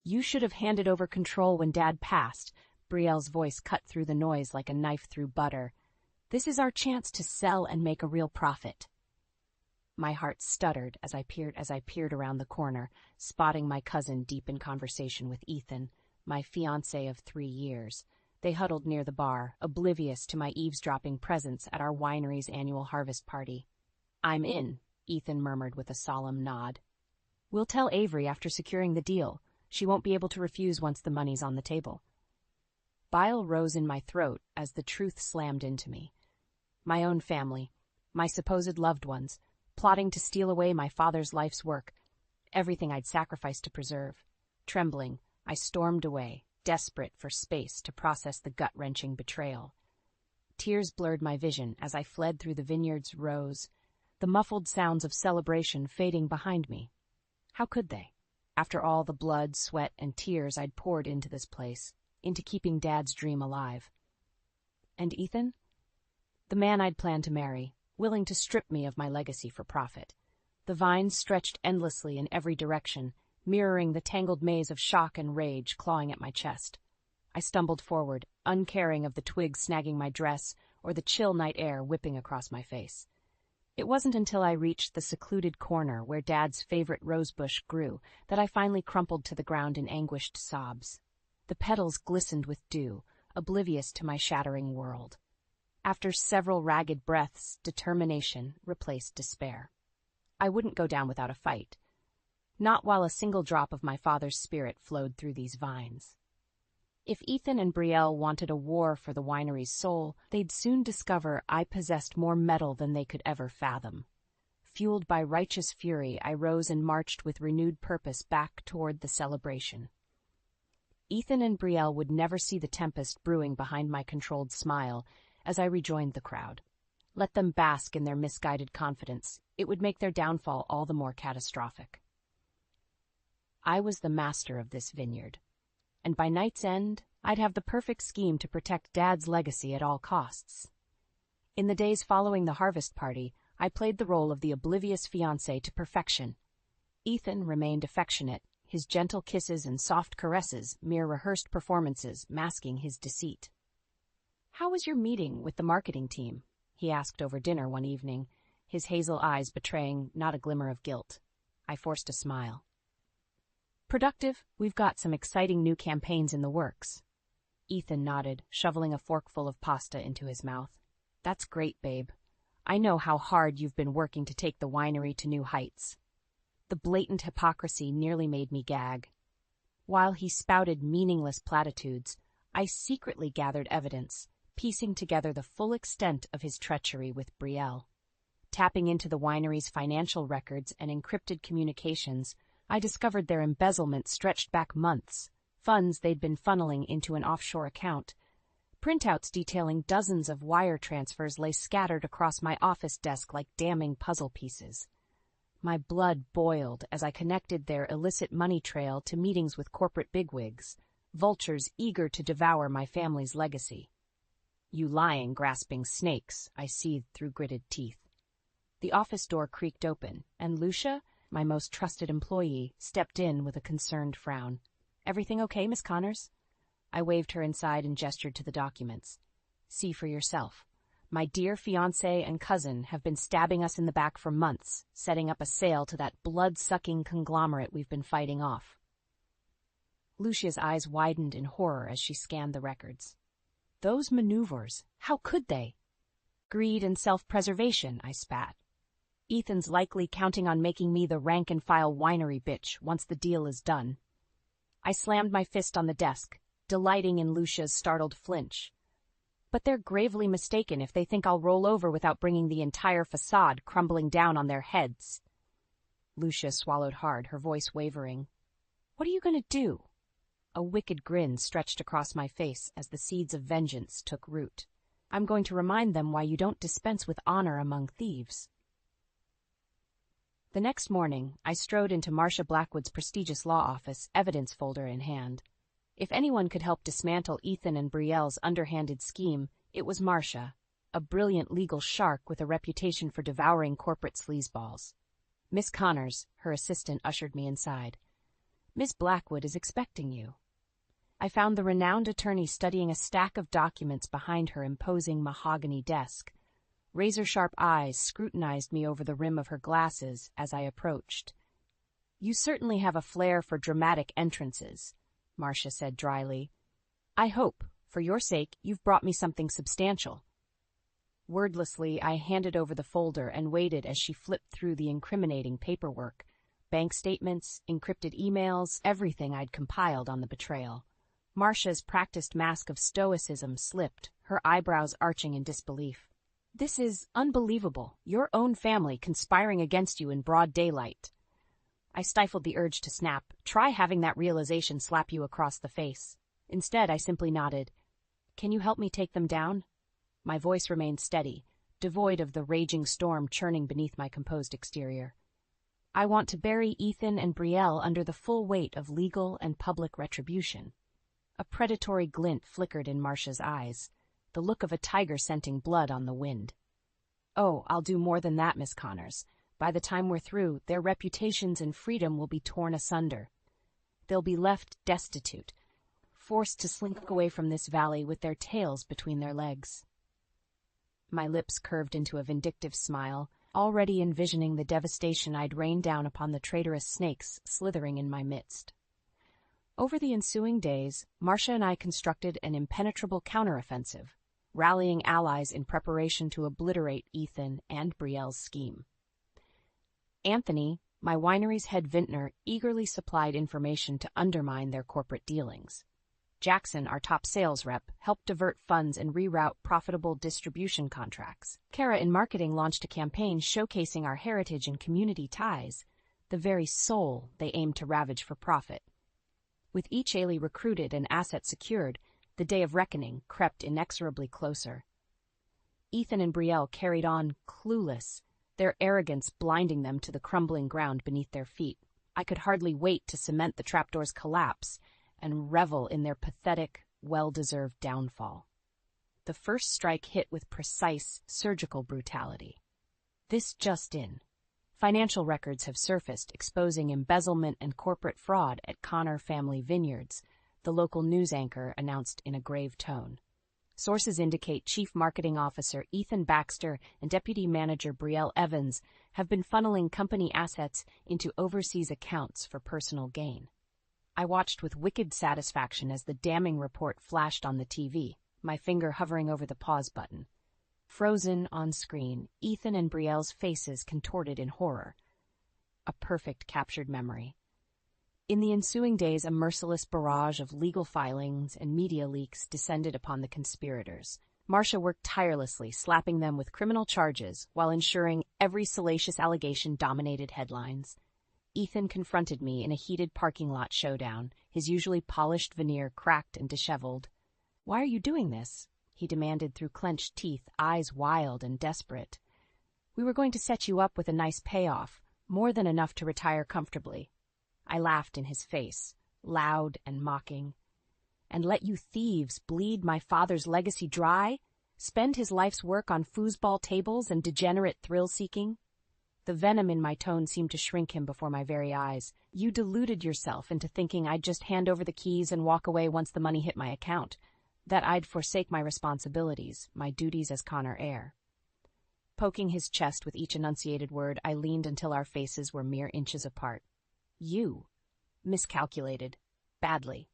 You should have handed over control when Dad passed. Brielle's voice cut through the noise like a knife through butter. This is our chance to sell and make a real profit. My heart stuttered as I peered around the corner, spotting my cousin deep in conversation with Ethan, my fiancé of 3 years. They huddled near the bar, oblivious to my eavesdropping presence at our winery's annual harvest party. I'm in, Ethan murmured with a solemn nod. We'll tell Avery after securing the deal. She won't be able to refuse once the money's on the table. Bile rose in my throat as the truth slammed into me. My own family, my supposed loved ones, plotting to steal away my father's life's work, everything I'd sacrificed to preserve. Trembling, I stormed away, desperate for space to process the gut-wrenching betrayal. Tears blurred my vision as I fled through the vineyard's rows, the muffled sounds of celebration fading behind me. How could they? After all the blood, sweat, and tears I'd poured into this place, into keeping Dad's dream alive. And Ethan? The man I'd planned to marry, willing to strip me of my legacy for profit. The vines stretched endlessly in every direction, mirroring the tangled maze of shock and rage clawing at my chest. I stumbled forward, uncaring of the twigs snagging my dress or the chill night air whipping across my face. It wasn't until I reached the secluded corner where Dad's favorite rosebush grew that I finally crumpled to the ground in anguished sobs. The petals glistened with dew, oblivious to my shattering world. After several ragged breaths, determination replaced despair. I wouldn't go down without a fight. Not while a single drop of my father's spirit flowed through these vines. If Ethan and Brielle wanted a war for the winery's soul, they'd soon discover I possessed more metal than they could ever fathom. Fueled by righteous fury, I rose and marched with renewed purpose back toward the celebration. Ethan and Brielle would never see the tempest brewing behind my controlled smile as I rejoined the crowd. Let them bask in their misguided confidence. It would make their downfall all the more catastrophic. I was the master of this vineyard, and by night's end, I'd have the perfect scheme to protect Dad's legacy at all costs. In the days following the harvest party, I played the role of the oblivious fiancé to perfection. Ethan remained affectionate, his gentle kisses and soft caresses mere rehearsed performances masking his deceit. "How was your meeting with the marketing team?" he asked over dinner one evening, his hazel eyes betraying not a glimmer of guilt. I forced a smile. "Productive. We've got some exciting new campaigns in the works." Ethan nodded, shoveling a forkful of pasta into his mouth. "That's great, babe. I know how hard you've been working to take the winery to new heights." The blatant hypocrisy nearly made me gag. While he spouted meaningless platitudes, I secretly gathered evidence, piecing together the full extent of his treachery with Brielle. Tapping into the winery's financial records and encrypted communications, I discovered their embezzlement stretched back months, funds they'd been funneling into an offshore account. Printouts detailing dozens of wire transfers lay scattered across my office desk like damning puzzle pieces. My blood boiled as I connected their illicit money trail to meetings with corporate bigwigs, vultures eager to devour my family's legacy. "You lying, grasping snakes," I seethed through gritted teeth. The office door creaked open, and Lucia, my most trusted employee, stepped in with a concerned frown. "Everything okay, Miss Connors?" I waved her inside and gestured to the documents. "See for yourself. My dear fiancé and cousin have been stabbing us in the back for months, setting up a sale to that blood-sucking conglomerate we've been fighting off." Lucia's eyes widened in horror as she scanned the records. "Those maneuvers, how could they?" "Greed and self-preservation," I spat. "Ethan's likely counting on making me the rank-and-file winery bitch once the deal is done." I slammed my fist on the desk, delighting in Lucia's startled flinch. "But they're gravely mistaken if they think I'll roll over without bringing the entire facade crumbling down on their heads." Lucia swallowed hard, her voice wavering. "What are you going to do?" A wicked grin stretched across my face as the seeds of vengeance took root. "I'm going to remind them why you don't dispense with honor among thieves." The next morning, I strode into Marcia Blackwood's prestigious law office, evidence folder in hand. If anyone could help dismantle Ethan and Brielle's underhanded scheme, it was Marcia, a brilliant legal shark with a reputation for devouring corporate sleazeballs. Miss Connors, her assistant, ushered me inside. Miss Blackwood is expecting you. I found the renowned attorney studying a stack of documents behind her imposing mahogany desk. Razor-sharp eyes scrutinized me over the rim of her glasses as I approached. "You certainly have a flair for dramatic entrances," Marcia said dryly. "I hope, for your sake, you've brought me something substantial." Wordlessly, I handed over the folder and waited as she flipped through the incriminating paperwork. Bank statements, encrypted emails, everything I'd compiled on the betrayal. Marcia's practiced mask of stoicism slipped, her eyebrows arching in disbelief. "This is unbelievable. Your own family conspiring against you in broad daylight." I stifled the urge to snap. Try having that realization slap you across the face. Instead, I simply nodded. "Can you help me take them down?" My voice remained steady, devoid of the raging storm churning beneath my composed exterior. "I want to bury Ethan and Brielle under the full weight of legal and public retribution." A predatory glint flickered in Marcia's eyes, the look of a tiger scenting blood on the wind. "Oh, I'll do more than that, Miss Connors. By the time we're through, their reputations and freedom will be torn asunder. They'll be left destitute, forced to slink away from this valley with their tails between their legs." My lips curved into a vindictive smile, already envisioning the devastation I'd rain down upon the traitorous snakes slithering in my midst. Over the ensuing days, Marcia and I constructed an impenetrable counteroffensive, rallying allies in preparation to obliterate Ethan and Brielle's scheme. Anthony, my winery's head vintner, eagerly supplied information to undermine their corporate dealings. Jackson, our top sales rep, helped divert funds and reroute profitable distribution contracts. Kara in marketing launched a campaign showcasing our heritage and community ties, the very soul they aimed to ravage for profit. With each Ailey recruited and assets secured, the day of reckoning crept inexorably closer. Ethan and Brielle carried on clueless, their arrogance blinding them to the crumbling ground beneath their feet. I could hardly wait to cement the trapdoor's collapse and revel in their pathetic, well-deserved downfall. The first strike hit with precise, surgical brutality. This just in. Financial records have surfaced exposing embezzlement and corporate fraud at Connor Family Vineyards, the local news anchor announced in a grave tone. Sources indicate Chief Marketing Officer Ethan Baxter and Deputy Manager Brielle Evans have been funneling company assets into overseas accounts for personal gain. I watched with wicked satisfaction as the damning report flashed on the TV, my finger hovering over the pause button. Frozen on screen, Ethan and Brielle's faces contorted in horror. A perfect captured memory. In the ensuing days, a merciless barrage of legal filings and media leaks descended upon the conspirators. Marcia worked tirelessly, slapping them with criminal charges while ensuring every salacious allegation dominated headlines. Ethan confronted me in a heated parking lot showdown, his usually polished veneer cracked and disheveled. "Why are you doing this?" he demanded through clenched teeth, eyes wild and desperate. "We were going to set you up with a nice payoff, more than enough to retire comfortably." I laughed in his face, loud and mocking. "And let you thieves bleed my father's legacy dry? Spend his life's work on foosball tables and degenerate thrill-seeking?" The venom in my tone seemed to shrink him before my very eyes. "You deluded yourself into thinking I'd just hand over the keys and walk away once the money hit my account, that I'd forsake my responsibilities, my duties as Connor heir." Poking his chest with each enunciated word, I leaned until our faces were mere inches apart. "You miscalculated. Badly."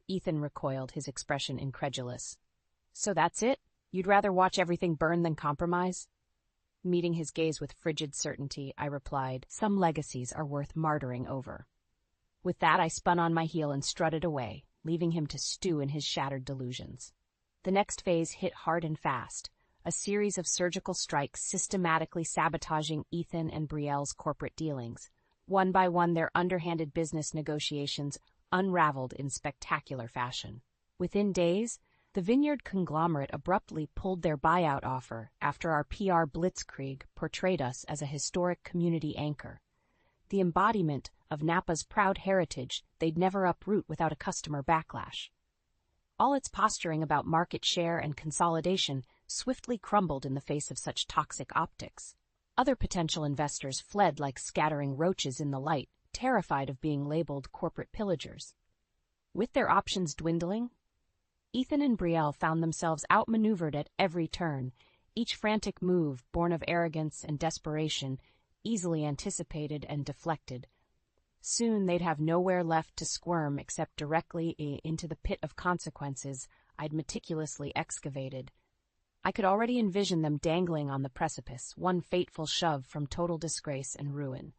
Ethan recoiled, his expression incredulous. "So that's it? You'd rather watch everything burn than compromise?" Meeting his gaze with frigid certainty, I replied, "Some legacies are worth martyring over." With that, I spun on my heel and strutted away, leaving him to stew in his shattered delusions. The next phase hit hard and fast, a series of surgical strikes systematically sabotaging Ethan and Brielle's corporate dealings. One by one, their underhanded business negotiations unraveled in spectacular fashion. Within days, the Vineyard conglomerate abruptly pulled their buyout offer after our PR blitzkrieg portrayed us as a historic community anchor, the embodiment of Napa's proud heritage they'd never uproot without a customer backlash. All its posturing about market share and consolidation swiftly crumbled in the face of such toxic optics. Other potential investors fled like scattering roaches in the light, terrified of being labeled corporate pillagers. With their options dwindling, Ethan and Brielle found themselves outmaneuvered at every turn, each frantic move, born of arrogance and desperation, easily anticipated and deflected. Soon they'd have nowhere left to squirm except directly into the pit of consequences I'd meticulously excavated. I could already envision them dangling on the precipice, one fateful shove from total disgrace and ruin.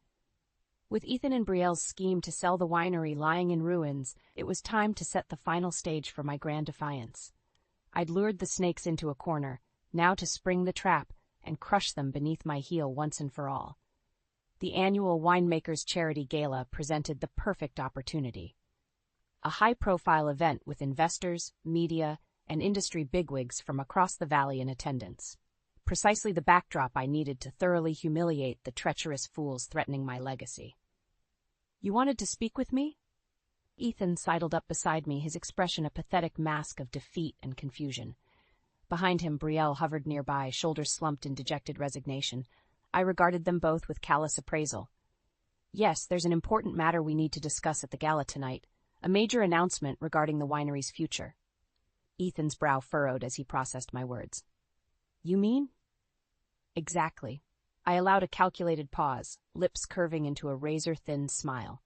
With Ethan and Brielle's scheme to sell the winery lying in ruins, it was time to set the final stage for my grand defiance. I'd lured the snakes into a corner, now to spring the trap and crush them beneath my heel once and for all. The annual Winemakers Charity Gala presented the perfect opportunity. A high-profile event with investors, media, and industry bigwigs from across the valley in attendance. Precisely the backdrop I needed to thoroughly humiliate the treacherous fools threatening my legacy. "You wanted to speak with me?" Ethan sidled up beside me, his expression a pathetic mask of defeat and confusion. Behind him, Brielle hovered nearby, shoulders slumped in dejected resignation. I regarded them both with callous appraisal. "Yes, there's an important matter we need to discuss at the gala tonight, a major announcement regarding the winery's future." Ethan's brow furrowed as he processed my words. "You mean?" "Exactly." I allowed a calculated pause, lips curving into a razor-thin smile.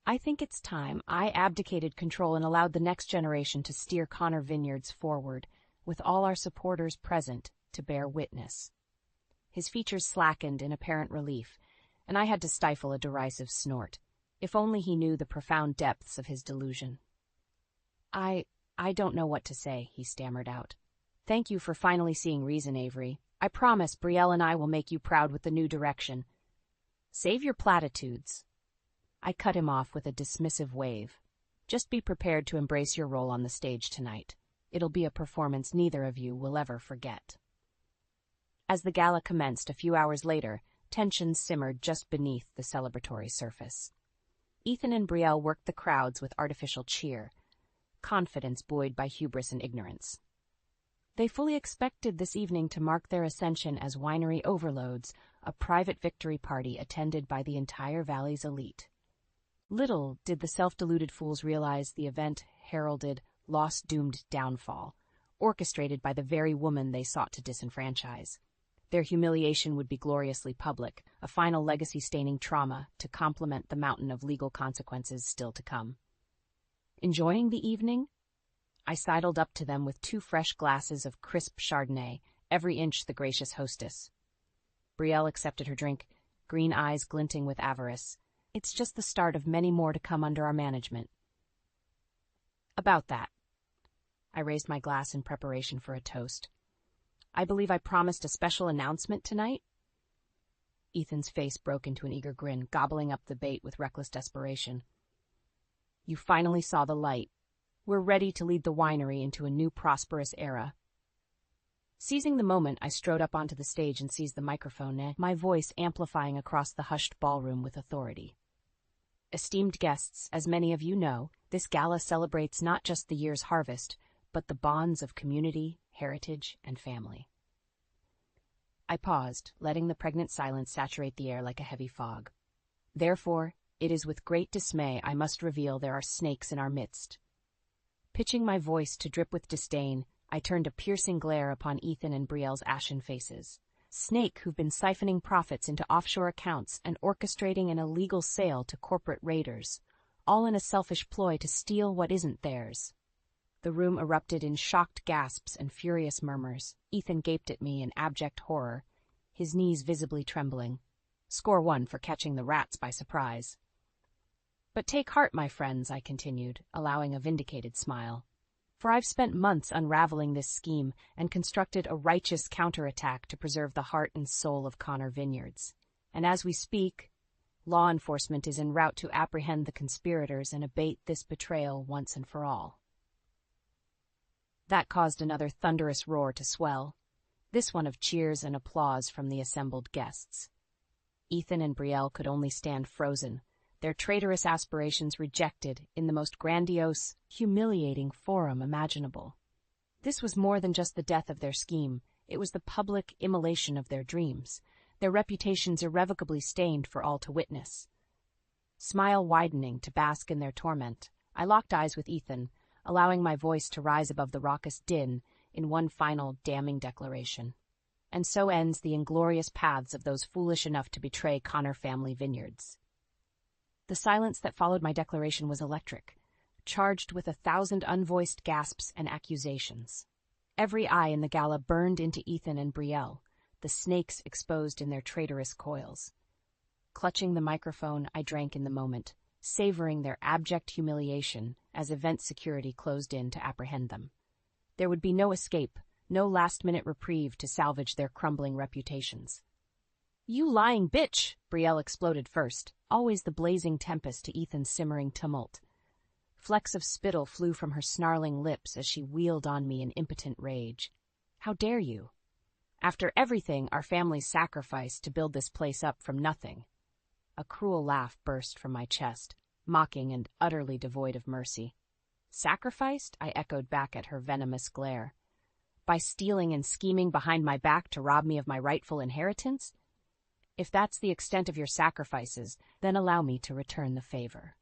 "I think it's time I abdicated control and allowed the next generation to steer Connor Vineyards forward, with all our supporters present to bear witness." His features slackened in apparent relief, and I had to stifle a derisive snort. If only he knew the profound depths of his delusion. I don't know what to say," he stammered out. "Thank you for finally seeing reason, Avery. I promise Brielle and I will make you proud with the new direction." "Save your platitudes." I cut him off with a dismissive wave. "Just be prepared to embrace your role on the stage tonight. It'll be a performance neither of you will ever forget." As the gala commenced a few hours later, tension simmered just beneath the celebratory surface. Ethan and Brielle worked the crowds with artificial cheer, confidence buoyed by hubris and ignorance. They fully expected this evening to mark their ascension as winery overloads, a private victory party attended by the entire valley's elite. Little did the self-deluded fools realize the event heralded loss-doomed downfall, orchestrated by the very woman they sought to disenfranchise. Their humiliation would be gloriously public, a final legacy-staining trauma to complement the mountain of legal consequences still to come. Enjoying the evening? I sidled up to them with 2 fresh glasses of crisp Chardonnay, every inch the gracious hostess. Brielle accepted her drink, green eyes glinting with avarice. "It's just the start of many more to come under our management." "About that." I raised my glass in preparation for a toast. "I believe I promised a special announcement tonight?" Ethan's face broke into an eager grin, gobbling up the bait with reckless desperation. "You finally saw the light. We're ready to lead the winery into a new prosperous era." Seizing the moment, I strode up onto the stage and seized the microphone, my voice amplifying across the hushed ballroom with authority. "Esteemed guests, as many of you know, this gala celebrates not just the year's harvest, but the bonds of community, heritage, and family." I paused, letting the pregnant silence saturate the air like a heavy fog. "Therefore, it is with great dismay I must reveal there are snakes in our midst." Pitching my voice to drip with disdain, I turned a piercing glare upon Ethan and Brielle's ashen faces. Snake who've been siphoning profits into offshore accounts and orchestrating an illegal sale to corporate raiders, all in a selfish ploy to steal what isn't theirs. The room erupted in shocked gasps and furious murmurs. Ethan gaped at me in abject horror, his knees visibly trembling. Score 1 for catching the rats by surprise. "But take heart, my friends," I continued, allowing a vindicated smile. "For I've spent months unraveling this scheme and constructed a righteous counterattack to preserve the heart and soul of Connor Vineyards. And as we speak, law enforcement is en route to apprehend the conspirators and abate this betrayal once and for all." That caused another thunderous roar to swell, this one of cheers and applause from the assembled guests. Ethan and Brielle could only stand frozen, their traitorous aspirations rejected in the most grandiose, humiliating forum imaginable. This was more than just the death of their scheme, it was the public immolation of their dreams, their reputations irrevocably stained for all to witness. smile widening to bask in their torment. I locked eyes with Ethan, allowing my voice to rise above the raucous din in one final damning declaration. And so ends the inglorious paths of those foolish enough to betray Connor family vineyards. The silence that followed my declaration was electric, charged with 1,000 unvoiced gasps and accusations. Every eye in the gala burned into Ethan and Brielle, the snakes exposed in their traitorous coils. Clutching the microphone, I drank in the moment, savoring their abject humiliation as event security closed in to apprehend them. There would be no escape, no last-minute reprieve to salvage their crumbling reputations. "You lying bitch!" Brielle exploded first, always the blazing tempest to Ethan's simmering tumult. Flecks of spittle flew from her snarling lips as she wheeled on me in impotent rage. "How dare you? After everything our family sacrificed to build this place up from nothing." A cruel laugh burst from my chest, mocking and utterly devoid of mercy. "Sacrificed?" I echoed back at her venomous glare. "By stealing and scheming behind my back to rob me of my rightful inheritance? If that's the extent of your sacrifices, then allow me to return the favor."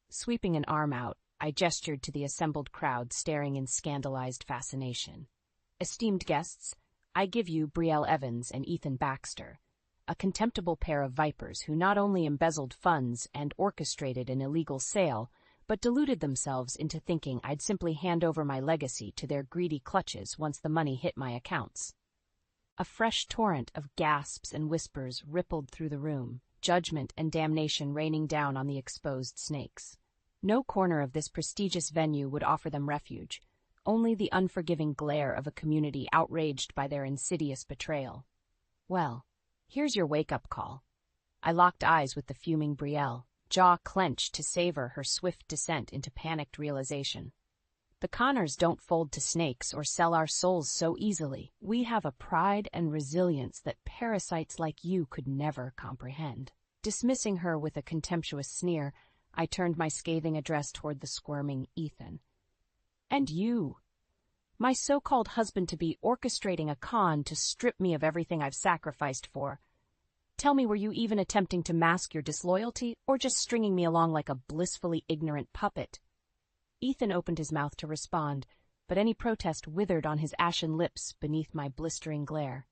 Sweeping an arm out, I gestured to the assembled crowd staring in scandalized fascination. "Esteemed guests, I give you Brielle Evans and Ethan Baxter, a contemptible pair of vipers who not only embezzled funds and orchestrated an illegal sale, but deluded themselves into thinking I'd simply hand over my legacy to their greedy clutches once the money hit my accounts." A fresh torrent of gasps and whispers rippled through the room, judgment and damnation raining down on the exposed snakes. No corner of this prestigious venue would offer them refuge, only the unforgiving glare of a community outraged by their insidious betrayal. "Well, here's your wake-up call." I locked eyes with the fuming Brielle, jaw clenched to savor her swift descent into panicked realization. "The Connors don't fold to snakes or sell our souls so easily. We have a pride and resilience that parasites like you could never comprehend." Dismissing her with a contemptuous sneer, I turned my scathing address toward the squirming Ethan. "And you, my so-called husband-to-be orchestrating a con to strip me of everything I've sacrificed for. Tell me, were you even attempting to mask your disloyalty, or just stringing me along like a blissfully ignorant puppet?" Ethan opened his mouth to respond, but any protest withered on his ashen lips beneath my blistering glare.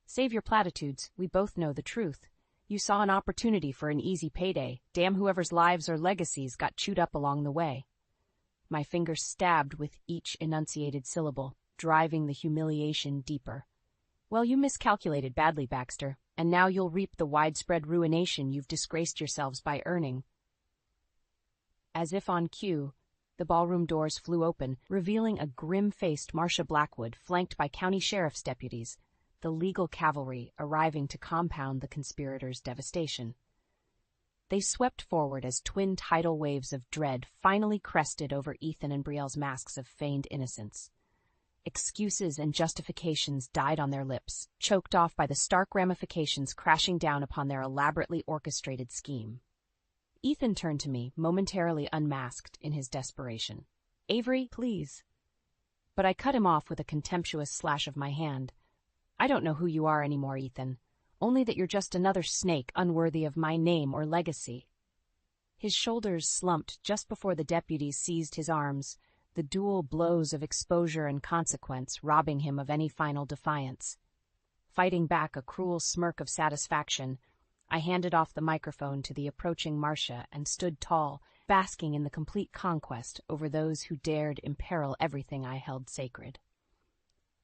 "Save your platitudes, we both know the truth. You saw an opportunity for an easy payday. Damn whoever's lives or legacies got chewed up along the way." My fingers stabbed with each enunciated syllable, driving the humiliation deeper. "Well, you miscalculated badly, Baxter, and now you'll reap the widespread ruination you've disgraced yourselves by earning." As if on cue, the ballroom doors flew open, revealing a grim-faced Marcia Blackwood flanked by county sheriff's deputies, the legal cavalry arriving to compound the conspirators' devastation. They swept forward as twin tidal waves of dread finally crested over Ethan and Brielle's masks of feigned innocence. Excuses and justifications died on their lips, choked off by the stark ramifications crashing down upon their elaborately orchestrated scheme. Ethan turned to me, momentarily unmasked in his desperation. "Avery, please." But I cut him off with a contemptuous slash of my hand. "I don't know who you are anymore, Ethan. Only that you're just another snake unworthy of my name or legacy." His shoulders slumped just before the deputies seized his arms, the dual blows of exposure and consequence robbing him of any final defiance. Fighting back a cruel smirk of satisfaction, I handed off the microphone to the approaching Marcia and stood tall, basking in the complete conquest over those who dared imperil everything I held sacred.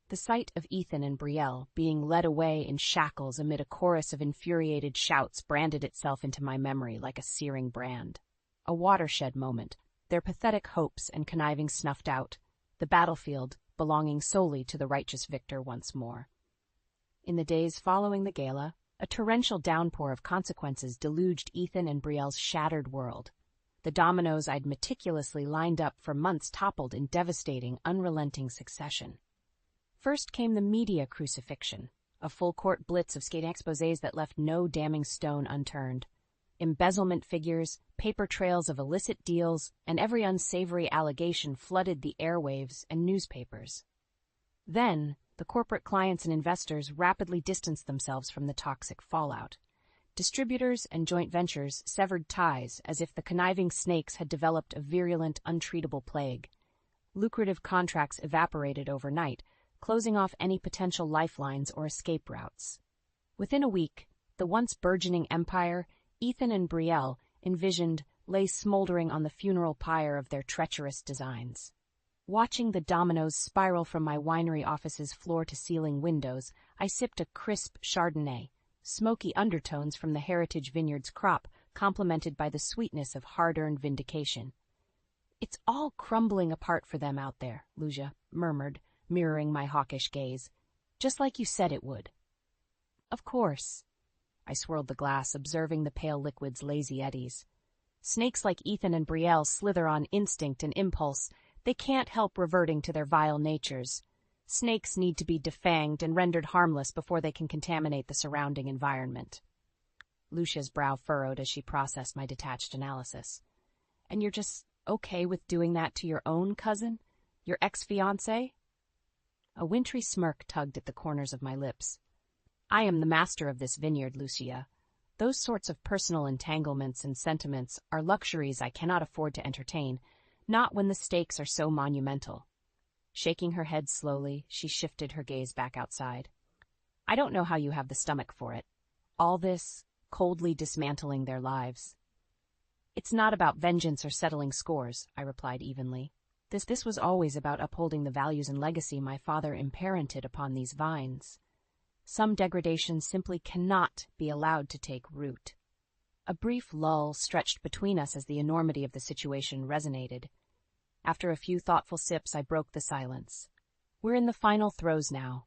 The sight of Ethan and Brielle being led away in shackles amid a chorus of infuriated shouts branded itself into my memory like a searing brand. A watershed moment, their pathetic hopes and conniving snuffed out, the battlefield belonging solely to the righteous victor once more. In the days following the gala, a torrential downpour of consequences deluged Ethan and Brielle's shattered world. The dominoes I'd meticulously lined up for months toppled in devastating, unrelenting succession. First came the media crucifixion, a full-court blitz of skating exposés that left no damning stone unturned. Embezzlement figures, paper trails of illicit deals, and every unsavory allegation flooded the airwaves and newspapers. Then, the corporate clients and investors rapidly distanced themselves from the toxic fallout. Distributors and joint ventures severed ties as if the conniving snakes had developed a virulent, untreatable plague. Lucrative contracts evaporated overnight, closing off any potential lifelines or escape routes. Within a week, the once burgeoning empire Ethan and Brielle envisioned lay smoldering on the funeral pyre of their treacherous designs. Watching the dominoes spiral from my winery office's floor-to-ceiling windows, I sipped a crisp Chardonnay, smoky undertones from the Heritage Vineyards crop, complemented by the sweetness of hard-earned vindication. "It's all crumbling apart for them out there," Lucia murmured, mirroring my hawkish gaze. "Just like you said it would." "Of course." I swirled the glass, observing the pale liquid's lazy eddies. "Snakes like Ethan and Brielle slither on instinct and impulse. They can't help reverting to their vile natures. Snakes need to be defanged and rendered harmless before they can contaminate the surrounding environment." Lucia's brow furrowed as she processed my detached analysis. "And you're just okay with doing that to your own cousin? Your ex-fiancé?" A wintry smirk tugged at the corners of my lips. "I am the master of this vineyard, Lucia. Those sorts of personal entanglements and sentiments are luxuries I cannot afford to entertain, not when the stakes are so monumental." Shaking her head slowly, she shifted her gaze back outside. "I don't know how you have the stomach for it. All this, coldly dismantling their lives." "It's not about vengeance or settling scores," I replied evenly. This was always about upholding the values and legacy my father imparented upon these vines. Some degradations simply cannot be allowed to take root. A brief lull stretched between us as the enormity of the situation resonated. After a few thoughtful sips, I broke the silence. "We're in the final throes now.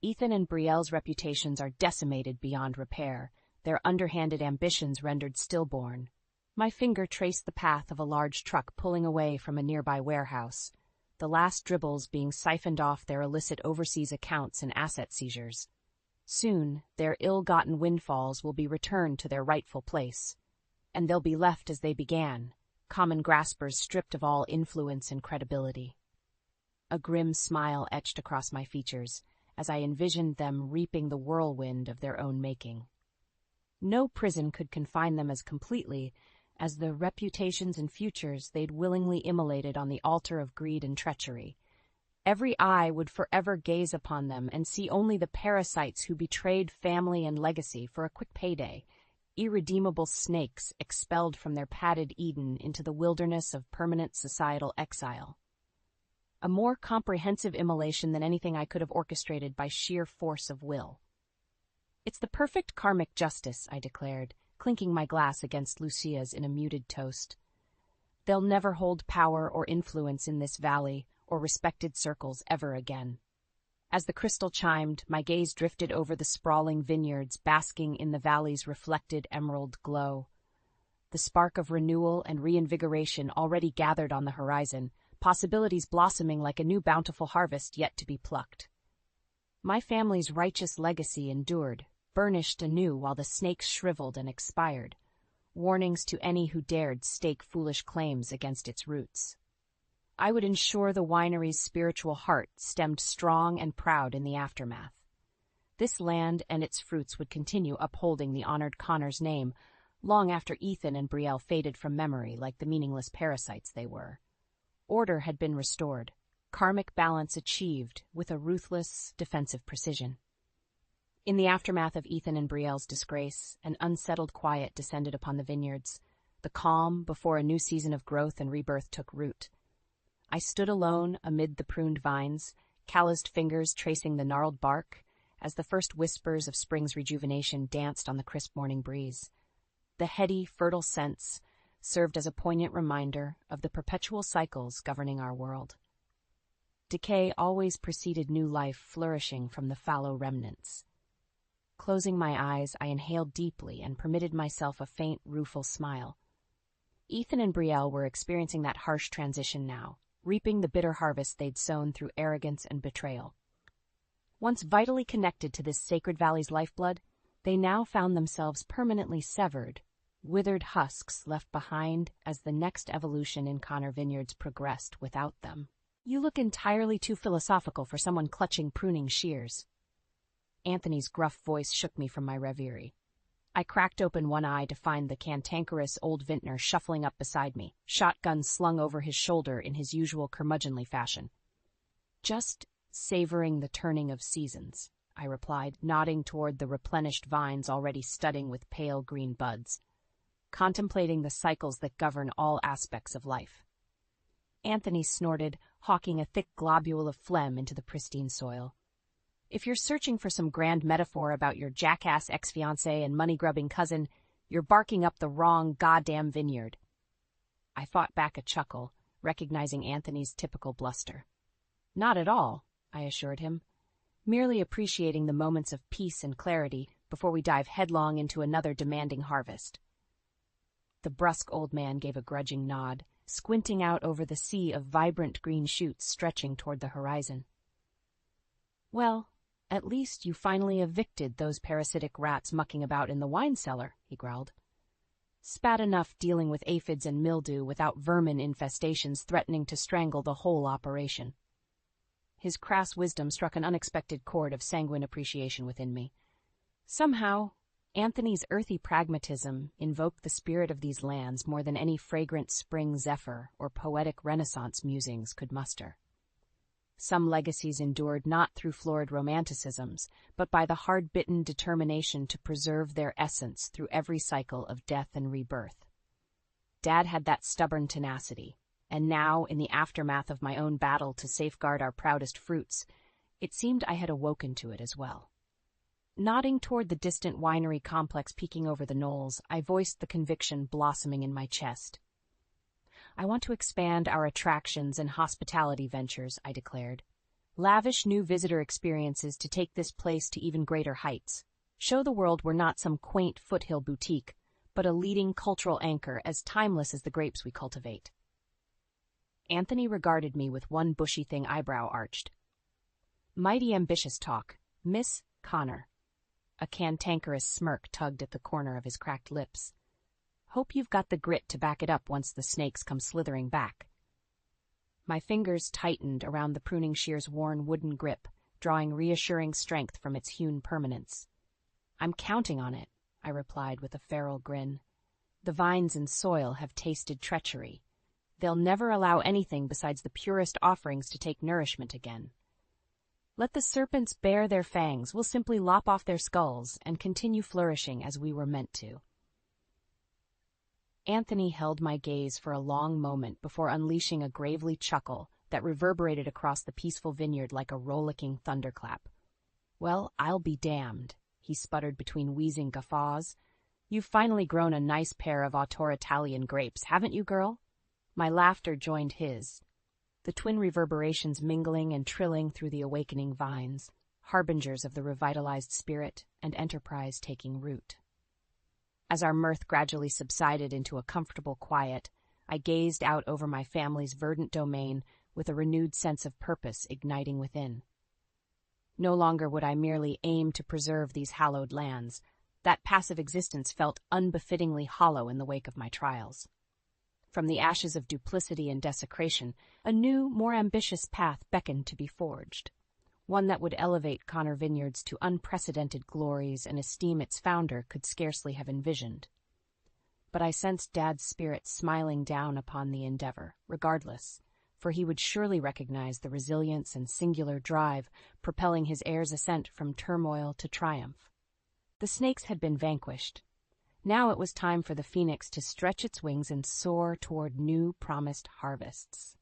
Ethan and Brielle's reputations are decimated beyond repair, their underhanded ambitions rendered stillborn." My finger traced the path of a large truck pulling away from a nearby warehouse, the last dribbles being siphoned off their illicit overseas accounts and asset seizures. Soon, their ill-gotten windfalls will be returned to their rightful place, and they'll be left as they began, common graspers stripped of all influence and credibility. A grim smile etched across my features as I envisioned them reaping the whirlwind of their own making. No prison could confine them as completely as the reputations and futures they'd willingly immolated on the altar of greed and treachery. Every eye would forever gaze upon them and see only the parasites who betrayed family and legacy for a quick payday, irredeemable snakes expelled from their padded Eden into the wilderness of permanent societal exile. A more comprehensive immolation than anything I could have orchestrated by sheer force of will. "It's the perfect karmic justice," I declared, clinking my glass against Lucia's in a muted toast. "They'll never hold power or influence in this valley or respected circles ever again." As the crystal chimed, my gaze drifted over the sprawling vineyards basking in the valley's reflected emerald glow. The spark of renewal and reinvigoration already gathered on the horizon, possibilities blossoming like a new bountiful harvest yet to be plucked. My family's righteous legacy endured, burnished anew while the snakes shriveled and expired, warnings to any who dared stake foolish claims against its roots. I would ensure the winery's spiritual heart stemmed strong and proud in the aftermath. This land and its fruits would continue upholding the honored Connor's name long after Ethan and Brielle faded from memory like the meaningless parasites they were. Order had been restored, karmic balance achieved with a ruthless, defensive precision. In the aftermath of Ethan and Brielle's disgrace, an unsettled quiet descended upon the vineyards, the calm before a new season of growth and rebirth took root. I stood alone amid the pruned vines, calloused fingers tracing the gnarled bark, as the first whispers of spring's rejuvenation danced on the crisp morning breeze. The heady, fertile scents served as a poignant reminder of the perpetual cycles governing our world. Decay always preceded new life flourishing from the fallow remnants. Closing my eyes, I inhaled deeply and permitted myself a faint, rueful smile. Ethan and Brielle were experiencing that harsh transition now, reaping the bitter harvest they'd sown through arrogance and betrayal. Once vitally connected to this sacred valley's lifeblood, they now found themselves permanently severed, withered husks left behind as the next evolution in Connor Vineyards progressed without them. "You look entirely too philosophical for someone clutching pruning shears." Anthony's gruff voice shook me from my reverie. I cracked open one eye to find the cantankerous old vintner shuffling up beside me, shotgun slung over his shoulder in his usual curmudgeonly fashion. "Just savoring the turning of seasons," I replied, nodding toward the replenished vines already studding with pale green buds, contemplating the cycles that govern all aspects of life. Anthony snorted, hawking a thick globule of phlegm into the pristine soil. "If you're searching for some grand metaphor about your jackass ex-fiancé and money-grubbing cousin, you're barking up the wrong goddamn vineyard." I fought back a chuckle, recognizing Anthony's typical bluster. "Not at all," I assured him, merely appreciating the moments of peace and clarity before we dive headlong into another demanding harvest. The brusque old man gave a grudging nod, squinting out over the sea of vibrant green shoots stretching toward the horizon. "Well, at least you finally evicted those parasitic rats mucking about in the wine cellar," he growled. "Spat enough dealing with aphids and mildew without vermin infestations threatening to strangle the whole operation." His crass wisdom struck an unexpected chord of sanguine appreciation within me. Somehow, Anthony's earthy pragmatism invoked the spirit of these lands more than any fragrant spring zephyr or poetic Renaissance musings could muster. Some legacies endured not through florid romanticisms, but by the hard-bitten determination to preserve their essence through every cycle of death and rebirth. Dad had that stubborn tenacity, and now, in the aftermath of my own battle to safeguard our proudest fruits, it seemed I had awoken to it as well. Nodding toward the distant winery complex peeking over the knolls, I voiced the conviction blossoming in my chest. "I want to expand our attractions and hospitality ventures," I declared. "Lavish new visitor experiences to take this place to even greater heights. Show the world we're not some quaint foothill boutique, but a leading cultural anchor as timeless as the grapes we cultivate." Anthony regarded me with one bushy-thing eyebrow arched. "Mighty ambitious talk, Miss Connor." A cantankerous smirk tugged at the corner of his cracked lips. "Hope you've got the grit to back it up once the snakes come slithering back." My fingers tightened around the pruning shear's worn wooden grip, drawing reassuring strength from its hewn permanence. "I'm counting on it," I replied with a feral grin. "The vines and soil have tasted treachery. They'll never allow anything besides the purest offerings to take nourishment again. Let the serpents bare their fangs, we'll simply lop off their skulls and continue flourishing as we were meant to." Anthony held my gaze for a long moment before unleashing a gravely chuckle that reverberated across the peaceful vineyard like a rollicking thunderclap. "Well, I'll be damned," he sputtered between wheezing guffaws. "You've finally grown a nice pair of auteur Italian grapes, haven't you, girl?" My laughter joined his, the twin reverberations mingling and trilling through the awakening vines, harbingers of the revitalized spirit and enterprise taking root. As our mirth gradually subsided into a comfortable quiet, I gazed out over my family's verdant domain with a renewed sense of purpose igniting within. No longer would I merely aim to preserve these hallowed lands. That passive existence felt unbefittingly hollow in the wake of my trials. From the ashes of duplicity and desecration, a new, more ambitious path beckoned to be forged, one that would elevate Connor Vineyards to unprecedented glories and esteem its founder could scarcely have envisioned. But I sensed Dad's spirit smiling down upon the endeavor, regardless, for he would surely recognize the resilience and singular drive propelling his heir's ascent from turmoil to triumph. The snakes had been vanquished. Now it was time for the phoenix to stretch its wings and soar toward new promised harvests.